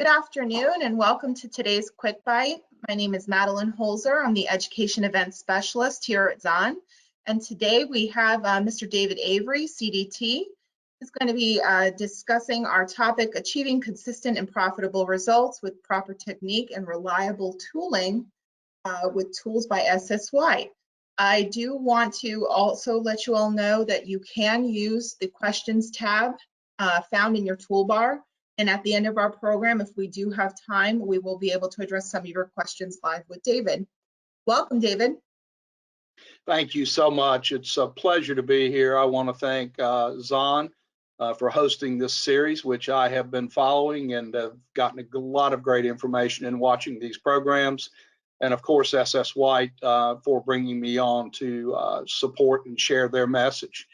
Good afternoon and welcome to today's Quick Bite. My name is Madeline Holzer. I'm the Education Events Specialist here at Zahn. And today we have Mr. David Avery, CDT, who's going to be discussing our topic, Achieving Consistent and Profitable Results with Proper Technique and Reliable Tooling with Tools by SSY. I do want to also let you all know that you can use the questions tab found in your toolbar. And at the end of our program, if we do have time, we will be able to address some of your questions live with David. Welcome, David. Thank you so much. It's a pleasure to be here. I want to thank Zahn for hosting this series, which I have been following and have gotten a lot of great information in watching these programs. And of course, SSY for bringing me on to support and share their message.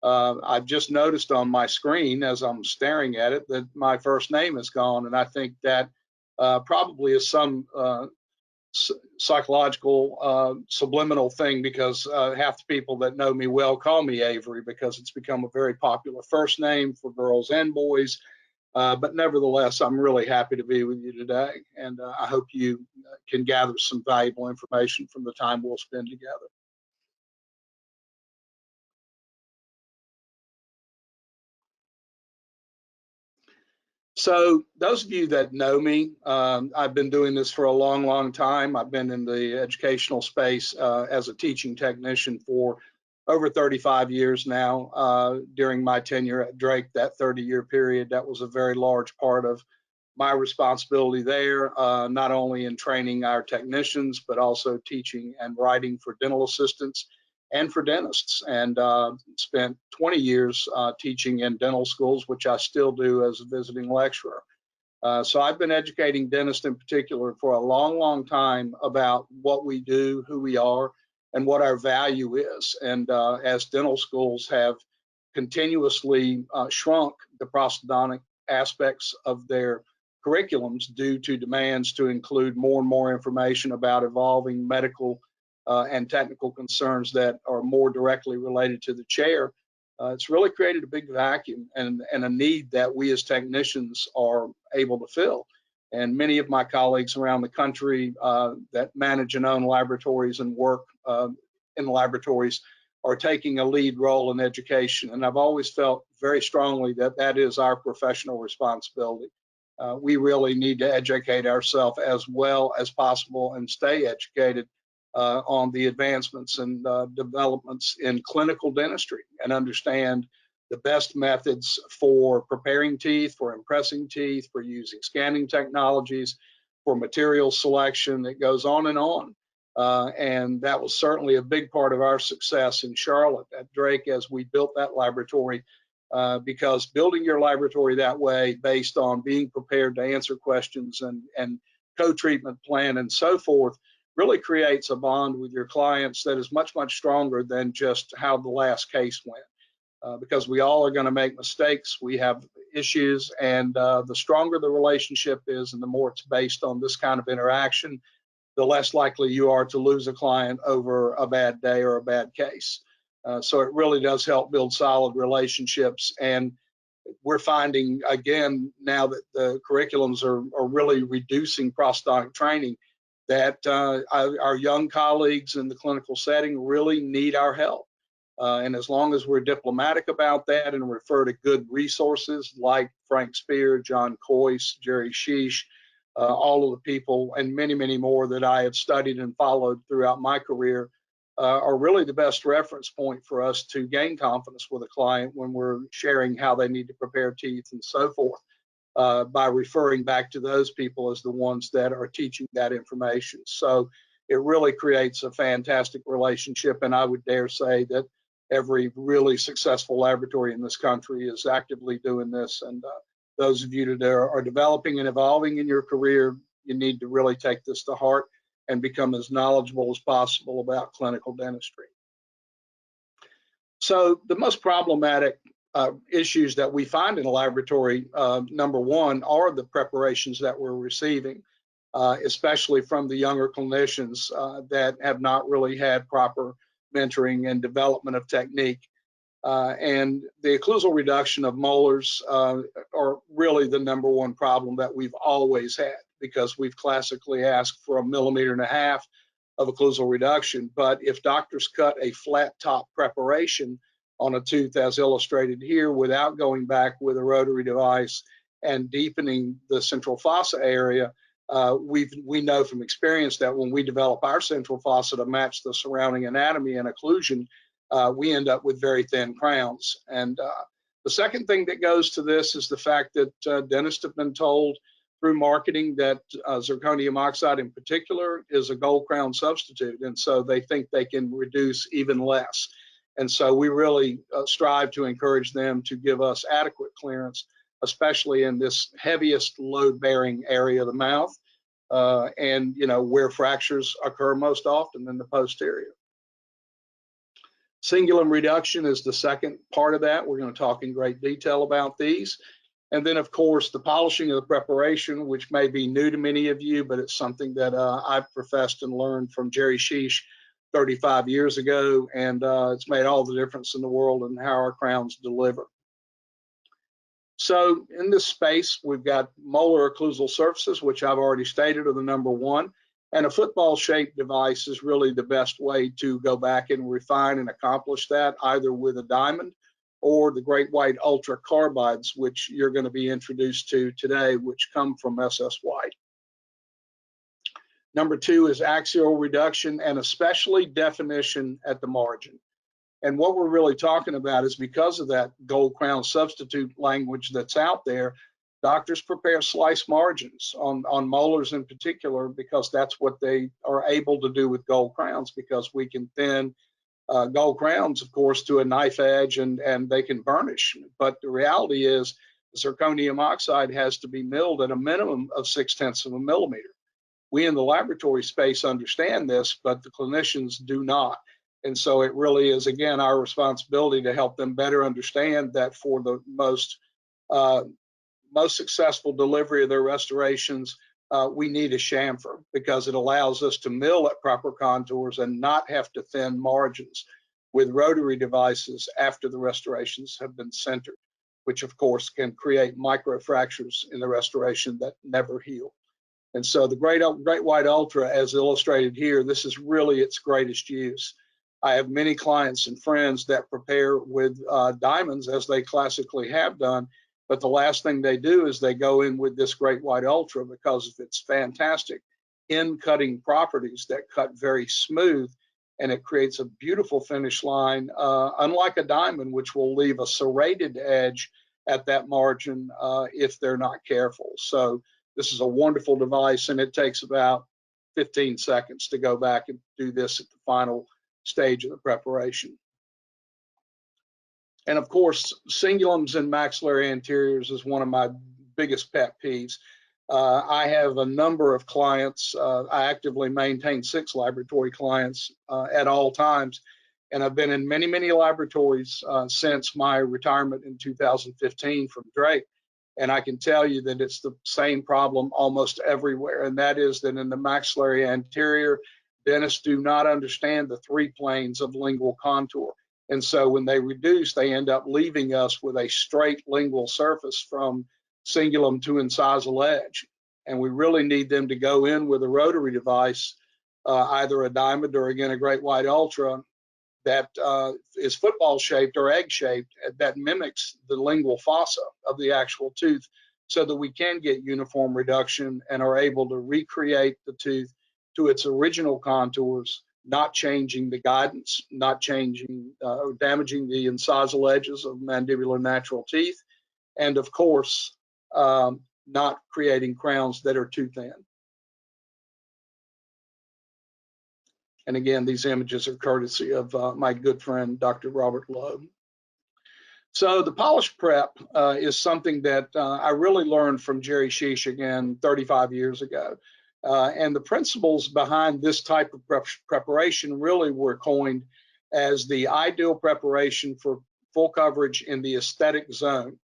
I've just noticed on my screen as I'm staring at it that my first name is gone, and I think that probably is some psychological subliminal thing, because half the people that know me well call me Avery because it's become a very popular first name for girls and boys. But nevertheless, I'm really happy to be with you today, and I hope you can gather some valuable information from the time we'll spend together. So those of you that know me, I've been doing this for a long time. I've been in the educational space as a teaching technician for over 35 years now. During my tenure at Drake, that 30-year period, that was a very large part of my responsibility there, not only in training our technicians, but also teaching and writing for dental assistants and for dentists, and spent 20 years teaching in dental schools, which I still do as a visiting lecturer. So I've been educating dentists in particular for a long time about what we do, who we are, and what our value is. And as dental schools have continuously shrunk the prosthodontic aspects of their curriculums due to demands to include more and more information about evolving medical and technical concerns that are more directly related to the chair, it's really created a big vacuum and a need that we as technicians are able to fill. And many of my colleagues around the country that manage and own laboratories and work in laboratories are taking a lead role in education. And I've always felt very strongly that that is our professional responsibility. We really need to educate ourselves as well as possible and stay educated on the advancements and developments in clinical dentistry, and understand the best methods for preparing teeth, for impressing teeth, for using scanning technologies, for material selection. It goes on. And that was certainly a big part of our success in Charlotte at Drake as we built that laboratory, because building your laboratory that way, based on being prepared to answer questions and co-treatment plan and so forth, really creates a bond with your clients that is much stronger than just how the last case went, because we all are going to make mistakes. We have issues, and the stronger the relationship is and the more it's based on this kind of interaction, the less likely you are to lose a client over a bad day or a bad case. So it really does help build solid relationships. And we're finding, again, now that the curriculums are really reducing prosthodontic training, that our young colleagues in the clinical setting really need our help. And as long as we're diplomatic about that and refer to good resources like Frank Spear, John Coyce, Jerry Sheesh, all of the people and many more that I have studied and followed throughout my career are really the best reference point for us to gain confidence with a client when we're sharing how they need to prepare teeth and so forth. By referring back to those people as the ones that are teaching that information. So it really creates a fantastic relationship, and I would dare say that every really successful laboratory in this country is actively doing this. And those of you that are developing and evolving in your career, you need to really take this to heart and become as knowledgeable as possible about clinical dentistry. So the most problematic issues that we find in a laboratory, number one, are the preparations that we're receiving, especially from the younger clinicians that have not really had proper mentoring and development of technique. And the occlusal reduction of molars are really the #1 problem that we've always had, because we've classically asked for 1.5 millimeters of occlusal reduction. But if doctors cut a flat top preparation on a tooth as illustrated here without going back with a rotary device and deepening the central fossa area, we know from experience that when we develop our central fossa to match the surrounding anatomy and occlusion, we end up with very thin crowns. And the second thing that goes to this is the fact that dentists have been told through marketing that zirconium oxide in particular is a gold crown substitute, and so they think they can reduce even less. And so we really strive to encourage them to give us adequate clearance, especially in this heaviest load-bearing area of the mouth, and where fractures occur most often in the posterior. Cingulum reduction is the second part of that. We're going to talk in great detail about these. And then, of course, the polishing of the preparation, which may be new to many of you, but it's something that I've professed and learned from Jerry Sheesh 35 years ago, and it's made all the difference in the world in how our crowns deliver. So in this space, we've got molar occlusal surfaces, which I've already stated are the #1, and a football-shaped device is really the best way to go back and refine and accomplish that, either with a diamond or the great white ultra carbides, which you're going to be introduced to today, which come from SS White. #2 is axial reduction, and especially definition at the margin. And what we're really talking about is, because of that gold crown substitute language that's out there, doctors prepare slice margins on molars in particular, because that's what they are able to do with gold crowns, because we can thin gold crowns, of course, to a knife edge, and they can burnish. But the reality is zirconium oxide has to be milled at a minimum of 0.6 of a millimeter. We in the laboratory space understand this, but the clinicians do not. And so it really is, again, our responsibility to help them better understand that for the most successful delivery of their restorations, we need a chamfer, because it allows us to mill at proper contours and not have to thin margins with rotary devices after the restorations have been centered, which of course can create microfractures in the restoration that never heal. And so the great white ultra, as illustrated here, this is really its greatest use. I have many clients and friends that prepare with diamonds, as they classically have done, but the last thing they do is they go in with this great white ultra because of its fantastic in-cutting properties that cut very smooth, and it creates a beautiful finish line, unlike a diamond, which will leave a serrated edge at that margin if they're not careful. So this is a wonderful device, and it takes about 15 seconds to go back and do this at the final stage of the preparation. And of course, cingulums and maxillary anteriors is one of my biggest pet peeves. I have a number of clients. I actively maintain 6 laboratory clients at all times, and I've been in many, many laboratories since my retirement in 2015 from Drake. And I can tell you that it's the same problem almost everywhere, and that is that in the maxillary anterior, dentists do not understand the 3 planes of lingual contour. And so when they reduce, they end up leaving us with a straight lingual surface from cingulum to incisal edge. And we really need them to go in with a rotary device, either a diamond or, again, a great white ultra that is football shaped or egg shaped, that mimics the lingual fossa of the actual tooth, so that we can get uniform reduction and are able to recreate the tooth to its original contours, not changing the guidance, not changing or damaging the incisal edges of mandibular natural teeth, and of course, not creating crowns that are too thin. And again, these images are courtesy of my good friend, Dr. Robert Lowe. So the polish prep is something that I really learned from Jerry Sheesh again 35 years ago. And the principles behind this type of preparation really were coined as the ideal preparation for full coverage in the aesthetic zone.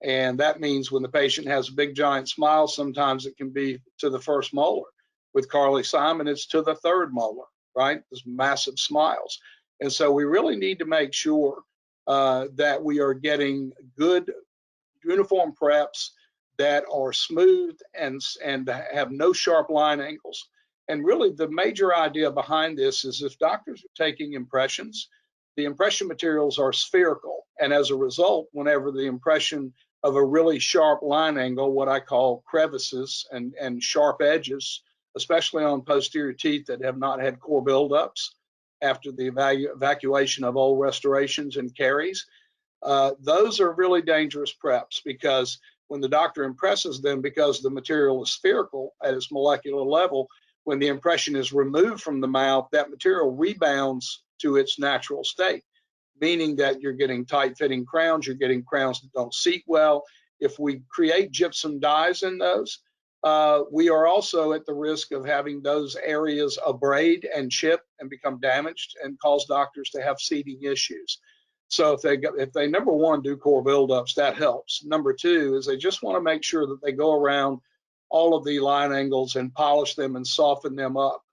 And that means when the patient has a big giant smile, sometimes it can be to the first molar. With Carly Simon, it's to the 3rd molar, right? There's massive smiles. And so we really need to make sure that we are getting good uniform preps that are smooth and have no sharp line angles. And really the major idea behind this is if doctors are taking impressions, the impression materials are spherical. And as a result, whenever the impression of a really sharp line angle, what I call crevices and sharp edges, especially on posterior teeth that have not had core buildups after the evacuation of old restorations and caries, those are really dangerous preps, because when the doctor impresses them, because the material is spherical at its molecular level, when the impression is removed from the mouth, that material rebounds to its natural state, meaning that you're getting tight-fitting crowns, you're getting crowns that don't seat well. If we create gypsum dyes in those, we are also at the risk of having those areas abrade and chip and become damaged and cause doctors to have seating issues. So if they number one, do core buildups, that helps. Number two is they just want to make sure that they go around all of the line angles and polish them and soften them up,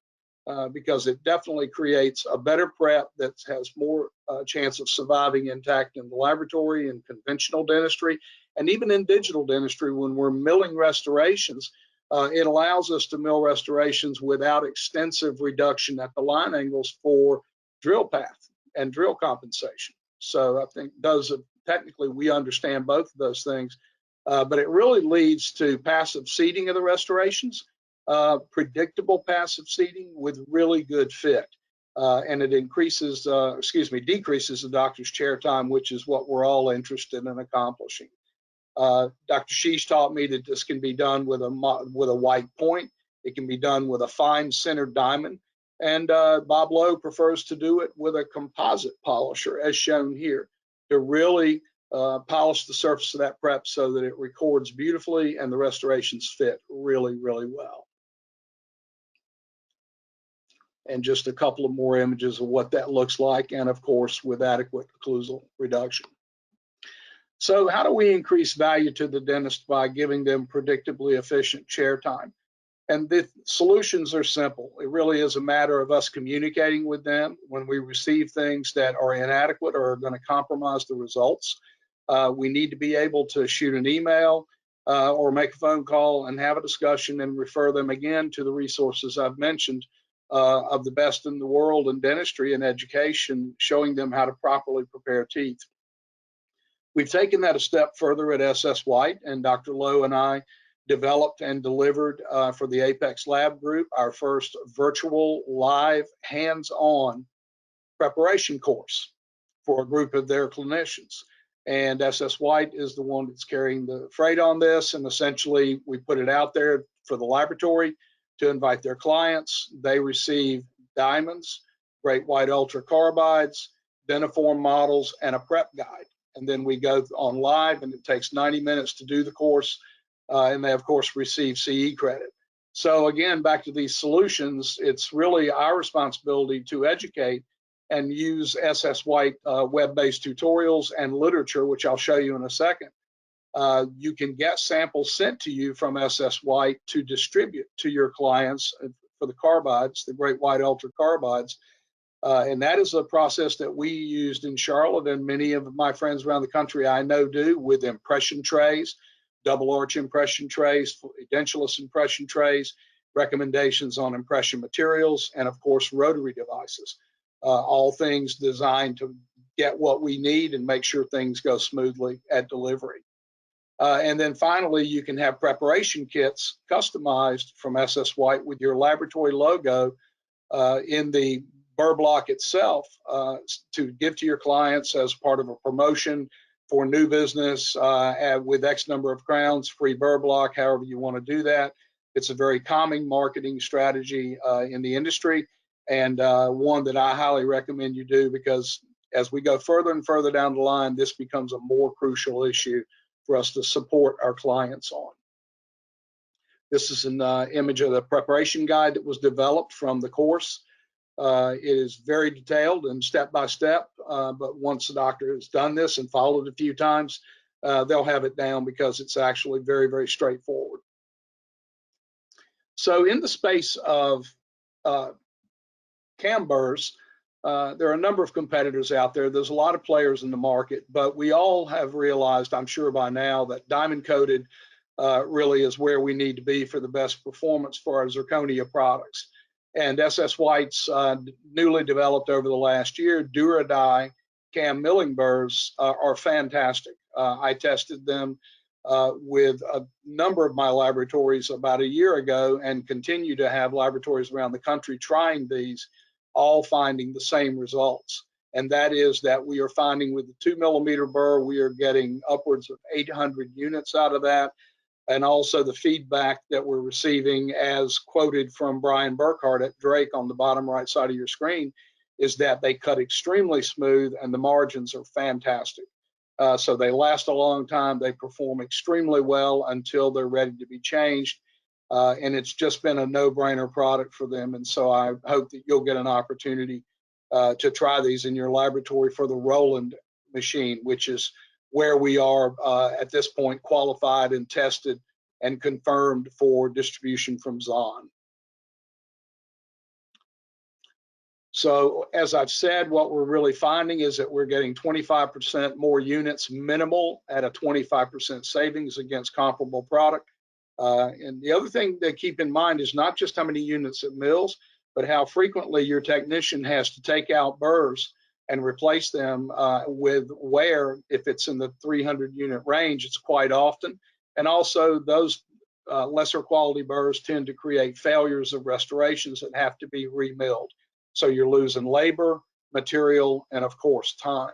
because it definitely creates a better prep that has more chance of surviving intact in the laboratory and conventional dentistry, and even in digital dentistry when we're milling restorations. It allows us to mill restorations without extensive reduction at the line angles for drill path and drill compensation. So I think technically we understand both of those things, but it really leads to passive seating of the restorations, predictable passive seating with really good fit. And it decreases the doctor's chair time, which is what we're all interested in accomplishing. Dr. Sheesh taught me that this can be done with a white point. It can be done with a fine centered diamond. And Bob Lowe prefers to do it with a composite polisher, as shown here, to really polish the surface of that prep so that it records beautifully and the restorations fit really, really well. And just a couple of more images of what that looks like, and of course with adequate occlusal reduction. So how do we increase value to the dentist by giving them predictably efficient chair time? And the solutions are simple. It really is a matter of us communicating with them when we receive things that are inadequate or are going to compromise the results. We need to be able to shoot an email or make a phone call and have a discussion and refer them again to the resources I've mentioned of the best in the world in dentistry and education, showing them how to properly prepare teeth. We've taken that a step further at SS White, and Dr. Lowe and I developed and delivered for the Apex Lab Group our first virtual, live, hands-on preparation course for a group of their clinicians. And SS White is the one that's carrying the freight on this, and essentially we put it out there for the laboratory to invite their clients. They receive diamonds, great white ultra carbides, dentiform models, and a prep guide. And then we go on live, and it takes 90 minutes to do the course. And they, of course, receive CE credit. So again, back to these solutions, it's really our responsibility to educate and use SS White web-based tutorials and literature, which I'll show you in a second. You can get samples sent to you from SS White to distribute to your clients for the carbides, the great white ultra carbides. And that is a process that we used in Charlotte, and many of my friends around the country I know do, with impression trays, double arch impression trays, edentulous impression trays, recommendations on impression materials, and of course rotary devices. All things designed to get what we need and make sure things go smoothly at delivery. And then finally, you can have preparation kits customized from SS White with your laboratory logo in the burr block itself to give to your clients as part of a promotion for new business with X number of crowns, free burr block, however you want to do that. It's a very common marketing strategy in the industry, and one that I highly recommend you do, because as we go further and further down the line, this becomes a more crucial issue for us to support our clients on. This is an image of the preparation guide that was developed from the course. It is very detailed and step by step, but once the doctor has done this and followed it a few times, they'll have it down, because it's actually very, very straightforward. So in the space of cam burrs, there are a number of competitors out there. There's a lot of players in the market, but we all have realized, I'm sure by now, that diamond coated really is where we need to be for the best performance for our zirconia products. And SS White's newly developed over the last year Dura-Dye cam milling burrs are fantastic. I tested them with a number of my laboratories about a year ago and continue to have laboratories around the country trying these, all finding the same results. And that is that we are finding with the 2 millimeter burr, we are getting upwards of 800 units out of that. And also the feedback that we're receiving, as quoted from Brian Burkhart at Drake on the bottom right side of your screen, is that they cut extremely smooth and the margins are fantastic. So they last a long time. They perform extremely well until they're ready to be changed. And it's just been a no-brainer product for them. And so I hope that you'll get an opportunity to try these in your laboratory for the Roland machine, which is where we are at this point qualified and tested and confirmed for distribution from Zahn. So as I've said, what we're really finding is that we're getting 25% more units minimal at a 25% savings against comparable product. And the other thing to keep in mind is not just how many units it mills, but how frequently your technician has to take out burrs and replace them with wear. If it's in the 300 unit range, it's quite often. And also those lesser quality burrs tend to create failures of restorations that have to be remilled. So you're losing labor, material, and of course time.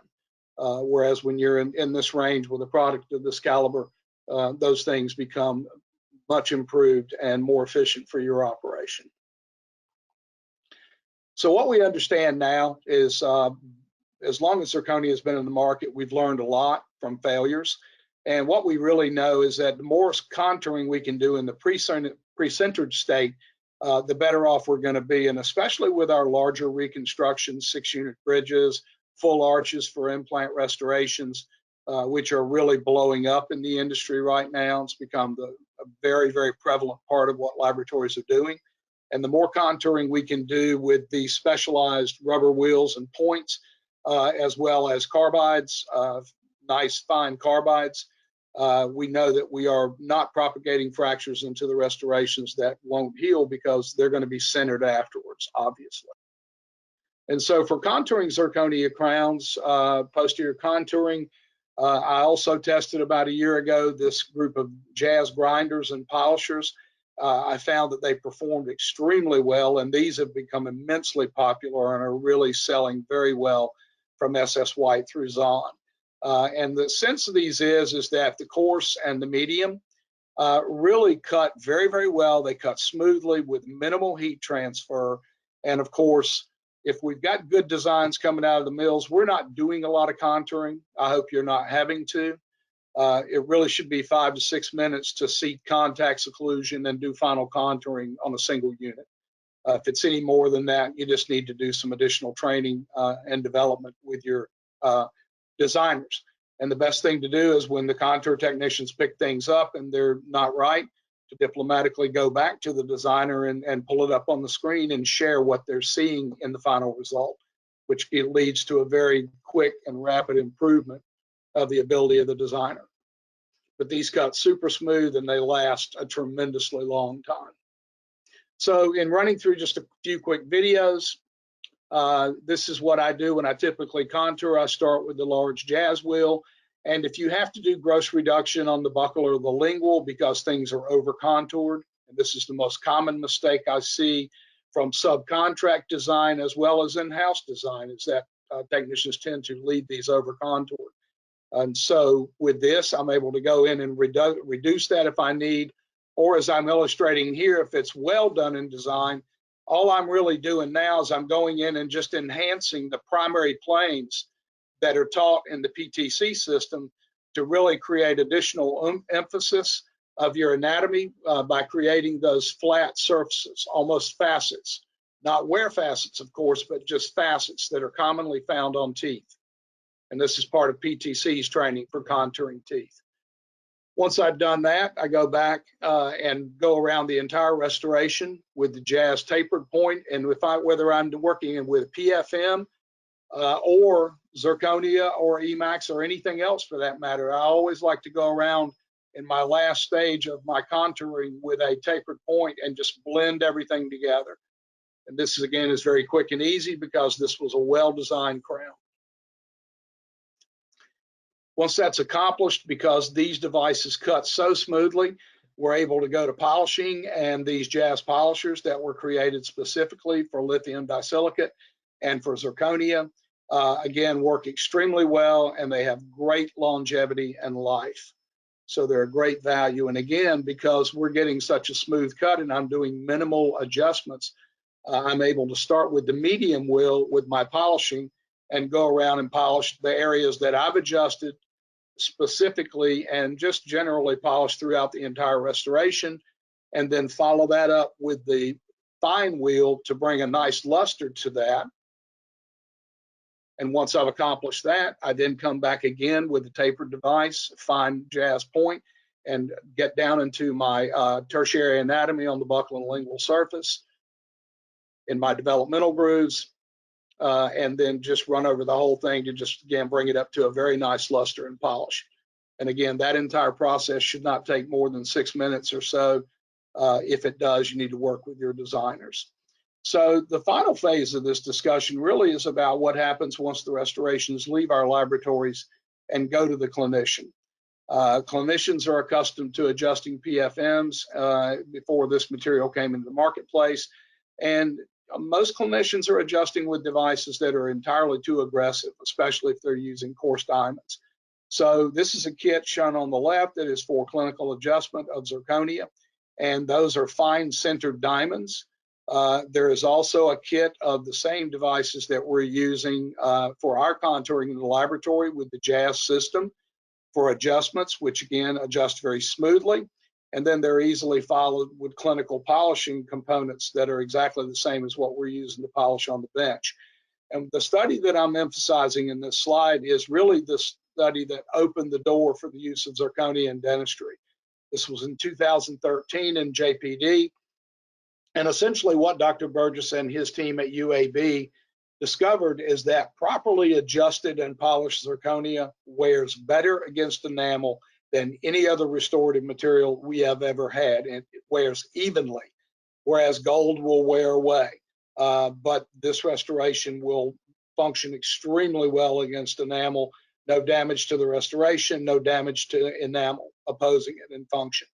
Whereas when you're in this range with a product of this caliber, those things become much improved and more efficient for your operation. So what we understand now is as long as zirconia has been in the market, we've learned a lot from failures. And what we really know is that the more contouring we can do in the pre-sintered state, the better off we're going to be. And especially with our larger reconstructions, 6-unit bridges, full arches for implant restorations, which are really blowing up in the industry right now. It's become a very, very prevalent part of what laboratories are doing. And the more contouring we can do with the specialized rubber wheels and points, as well as carbides, nice fine carbides, we know that we are not propagating fractures into the restorations that won't heal because they're going to be centered afterwards, obviously. And so for contouring zirconia crowns, posterior contouring, I also tested about a year ago this group of jazz grinders and polishers. I found that they performed extremely well, and these have become immensely popular and are really selling very well from SS White through Zahn. And the sense of these is that the coarse and the medium really cut very, very well. They cut smoothly with minimal heat transfer. And of course, if we've got good designs coming out of the mills, we're not doing a lot of contouring. I hope you're not having to. It really should be 5 to 6 minutes to seat contact occlusion and do final contouring on a single unit. If it's any more than that, you just need to do some additional training and development with your designers. And the best thing to do is when the contour technicians pick things up and they're not right, to diplomatically go back to the designer and pull it up on the screen and share what they're seeing in the final result, which leads to a very quick and rapid improvement of the ability of the designer. But these cut super smooth and they last a tremendously long time. So in running through just a few quick videos, this is what I do when I typically contour. I start with the large jazz wheel. And if you have to do gross reduction on the buccal or the lingual because things are over contoured, and this is the most common mistake I see from subcontract design as well as in-house design, is that technicians tend to leave these over contoured. And so with this, I'm able to go in and reduce that if I need, or as I'm illustrating here, if it's well done in design, all I'm really doing now is I'm going in and just enhancing the primary planes that are taught in the PTC system to really create additional emphasis of your anatomy by creating those flat surfaces, almost facets, not wear facets, of course, but just facets that are commonly found on teeth. And this is part of PTC's training for contouring teeth. Once I've done that, I go back and go around the entire restoration with the jazz tapered point. And whether I'm working with PFM or Zirconia or Emax or anything else for that matter. I always like to go around in my last stage of my contouring with a tapered point and just blend everything together. And this is, again, is very quick and easy because this was a well-designed crown. Once that's accomplished, because these devices cut so smoothly, we're able to go to polishing, and these jazz polishers that were created specifically for lithium disilicate and for zirconia, again, work extremely well, and they have great longevity and life. So they're a great value. And again, because we're getting such a smooth cut and I'm doing minimal adjustments, I'm able to start with the medium wheel with my polishing and go around and polish the areas that I've adjusted specifically and just generally polish throughout the entire restoration, and then follow that up with the fine wheel to bring a nice luster to that. And once I've accomplished that, I then come back again with the tapered device, fine jazz point, and get down into my tertiary anatomy on the buccal and lingual surface in my developmental grooves, and then just run over the whole thing to just, again, bring it up to a very nice luster and polish. And again, that entire process should not take more than 6 minutes or so. If it does, you need to work with your designers. So the final phase of this discussion really is about what happens once the restorations leave our laboratories and go to the clinician. Clinicians are accustomed to adjusting PFMs before this material came into the marketplace, and most clinicians are adjusting with devices that are entirely too aggressive, especially if they're using coarse diamonds. So this is a kit shown on the left that is for clinical adjustment of zirconia, and those are fine sintered diamonds. There is also a kit of the same devices that we're using for our contouring in the laboratory with the jazz system for adjustments, which again adjust very smoothly. And then they're easily followed with clinical polishing components that are exactly the same as what we're using to polish on the bench. And the study that I'm emphasizing in this slide is really the study that opened the door for the use of zirconia in dentistry. This was in 2013 in JPD. And essentially what Dr. Burgess and his team at UAB discovered is that properly adjusted and polished zirconia wears better against enamel than any other restorative material we have ever had. And it wears evenly, whereas gold will wear away. But this restoration will function extremely well against enamel. No damage to the restoration, no damage to enamel opposing it in function.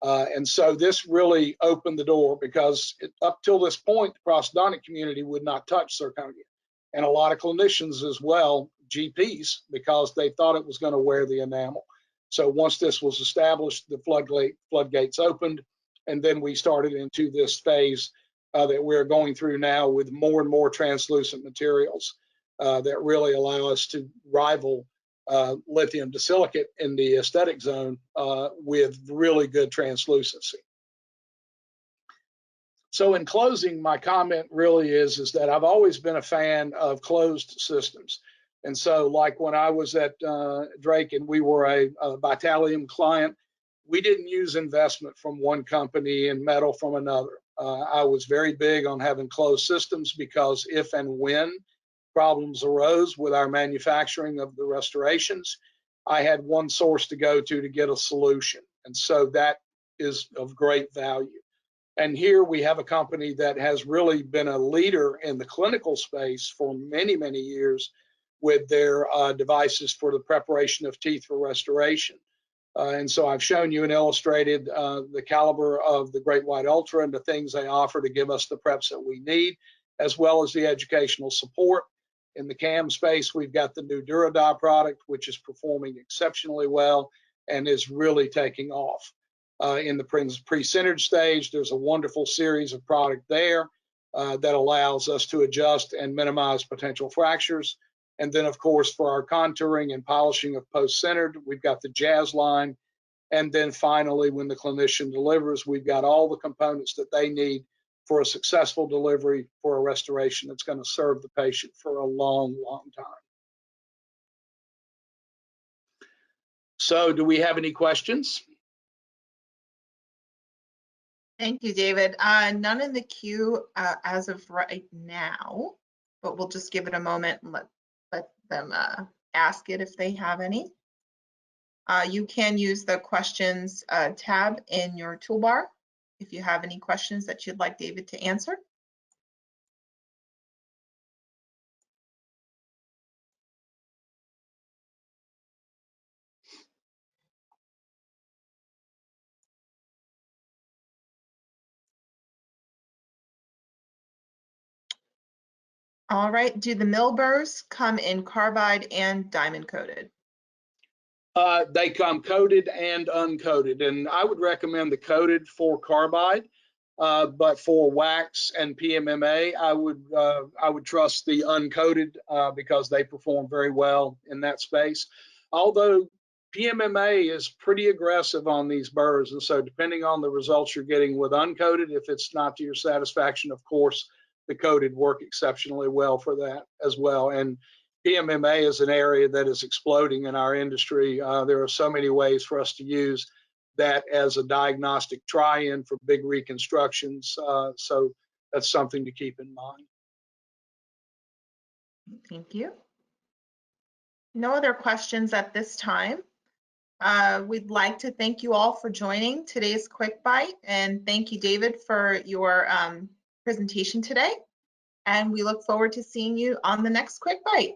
And so this really opened the door, because up till this point, the prosthodontic community would not touch zirconia. And a lot of clinicians as well, GPs, because they thought it was going to wear the enamel. So once this was established, the floodgates opened, and then we started into this phase that we're going through now with more and more translucent materials that really allow us to rival lithium disilicate in the aesthetic zone with really good translucency. So in closing, my comment really is that I've always been a fan of closed systems. And so like when I was at Drake and we were a Vitalium client, we didn't use investment from one company and metal from another. I was very big on having closed systems, because if and when problems arose with our manufacturing of the restorations, I had one source to go to get a solution. And so that is of great value. And here we have a company that has really been a leader in the clinical space for many, many years with their devices for the preparation of teeth for restoration. And so I've shown you and illustrated the caliber of the Great White Ultra and the things they offer to give us the preps that we need, as well as the educational support. In the CAM space, we've got the new Durada product, which is performing exceptionally well and is really taking off. In the pre-sintered stage, there's a wonderful series of product there that allows us to adjust and minimize potential fractures. And then, of course, for our contouring and polishing of post-sintered, we've got the Jazz line. And then finally, when the clinician delivers, we've got all the components that they need for a successful delivery for a restoration that's going to serve the patient for a long, long time. So do we have any questions? Thank you, David. None in the queue as of right now. but we'll just give it a moment and let them ask it if they have any. You can use the questions tab in your toolbar if you have any questions that you'd like David to answer. All right, do the mill burrs come in carbide and diamond coated? They come coated and uncoated, and I would recommend the coated for carbide, but for wax and PMMA, I would trust the uncoated because they perform very well in that space. Although PMMA is pretty aggressive on these burrs, and so depending on the results you're getting with uncoated, if it's not to your satisfaction, of course, the coated work exceptionally well for that as well. And PMMA is an area that is exploding in our industry. There are so many ways for us to use that as a diagnostic try-in for big reconstructions. So that's something to keep in mind. Thank you. No other questions at this time. We'd like to thank you all for joining today's Quick Bite, and thank you, David, for your presentation today. And we look forward to seeing you on the next Quick Bite.